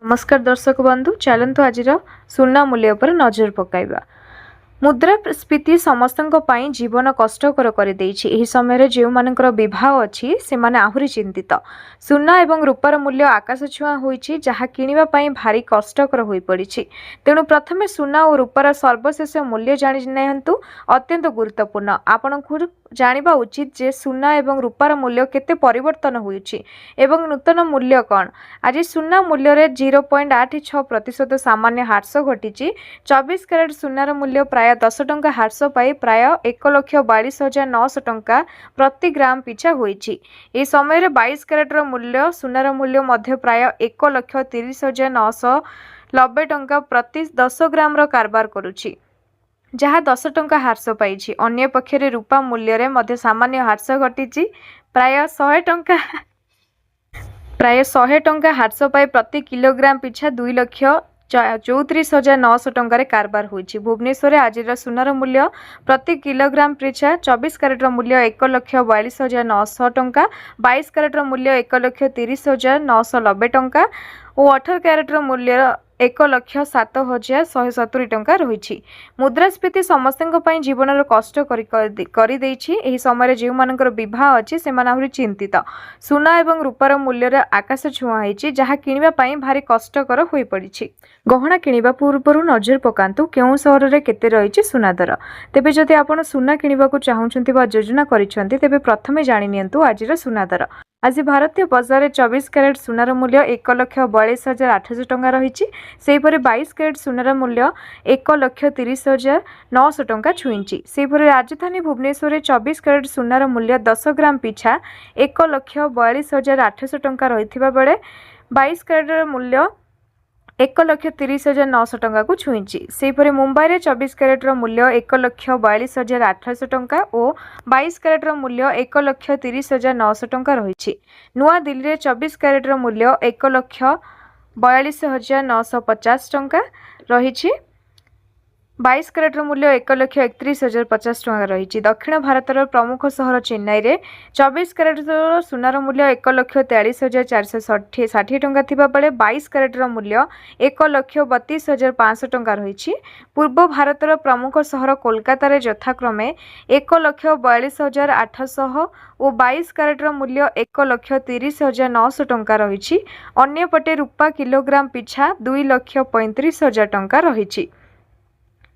नमस्कार दर्शक बंधु, चलतु आज सुना मूल्य पर नजर पकाइबा। मुद्रास्फीति समस्तों पई जीवन कष्टकर कर समय जो मानकर विवाह अच्छी से माने आहुरी चिंतित। सुना एवं रूपार मूल्य आकाश छुआ होईछि, जहा किनिबा पई भारी कष्टकर होई पड़िछि। तेणु प्रथमे सुना और रूपार सर्वशेष मूल्य जानि नेहंतु, अत्यंत गुरुत्वपूर्ण। आपनकु जानिबा उचित जे सुना एवं रूपार मूल्य केते परिवर्तन होईछि एवं नूतन मूल्य कौन। आज सुना मूल्य रे 0.86% सामान्य ह्रास घटी। 24 कैरेट सुनार मूल्य प्राय 10 टंका ह्रास पाई प्राय 1,42,900 टंका प्रति ग्राम पिछा होईछि। ए समय रे 22 कैरेटर मूल्य सुनार मूल्य मध्य प्राय 1,30,990 टंका प्रति 10 ग्राम रो कारबार करुछि, जहाँ 10 टंका ह्रास पाई। अन्य पक्षरे रूपा मूल्य रे मध्य सामान्य ह्रास घटी प्राय 100 टंका ह्रास पाई प्रति किलोग्राम पिछा 2,34,900 टंकार कारबार होईछि। भुवनेश्वर आज सुनार मूल्य प्रति किलोग्राम पिछा 24 कैरेटर मूल्य 1,42,900 टंका, 22 कैरेटर मूल्य 1,30,990 टंका और 18 कैरेटर मूल्य 1,07,170 टंका रही। मुद्रास्फीति समस्तों पई जीवन कष्ट कर समय जो मानकर विवाह अच्छी से आहुरी चिंतित। सुना एवं रूपार मूल्य आकाश छुआ होईछि, जहाँ किनिबा पई भारी कष्टकर होई पड़िछि। गहना किनिबा पूर्व नजर पकांतु केउं सहर रे केते रहिछि सुना दर। तेबे जदि आपण सुना किनिबाकू चाहुछन्ति बा योजना करिछन्ति, तेबे प्रथमे जानि नियंतु आजिर सुना दर। आज भारतीय बजार में 24 कैरेट सुनार मूल्य 1,42,800 टंका रही। 22 कैरेट सुनार मूल्य 1,30,900 टंका छुईंची। राजधानी भुवनेश्वर में 24 कैरेट सुनार मूल्य 10 ग्राम पिछा 1,42,800 टंका रही बेले 22 कैरेटर मूल्य 1,30,900 टंका को छुईंची। मुंबई में 24 कैरेटर मूल्य 1,42,800 टंका और 22 कैरेटर मूल्य 1,30,900 टंका रही। नुआ दिल्ली में 24 कैरेटर मूल्य 1,42,950 टंका रही। 22 कैरेटर मूल्य 1,31,050 टंका रही। दक्षिण भारतर प्रमुख सहर चेन्नई में 24 कैरेटर सुनार मूल्य 1,43,460 टंका थिबा बेले 22 कैरेटर मूल्य 1,32,500 टंका रही। पूर्व भारतर प्रमुख सहर कोलकाता रे यथाक्रमे 1,42,800 और 22 कैरेटर मूल्य 1,30,900 टंका रही। अन्यपटे रूपा किलोग्राम पिछा 2,35,000 टंका रही।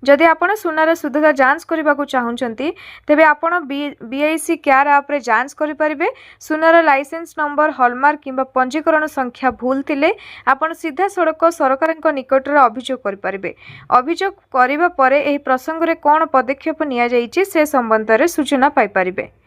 जदि आपण सुनार शुद्धता जांच करने को चाहते तेबे आपण BIC केयर आप रे जांच करि परिबे। सुनार लाइसेंस नंबर, हॉलमार्क किंबा पंजीकरण संख्या भूल थिले आपण सीधा सड़क सरकार निकट रे अभियोग करि परिबे। अभियोग करिबा परे एही प्रसंग रे कोन पदक्षेप निया जाइछि से संबंध रे सूचना पाई परिबे।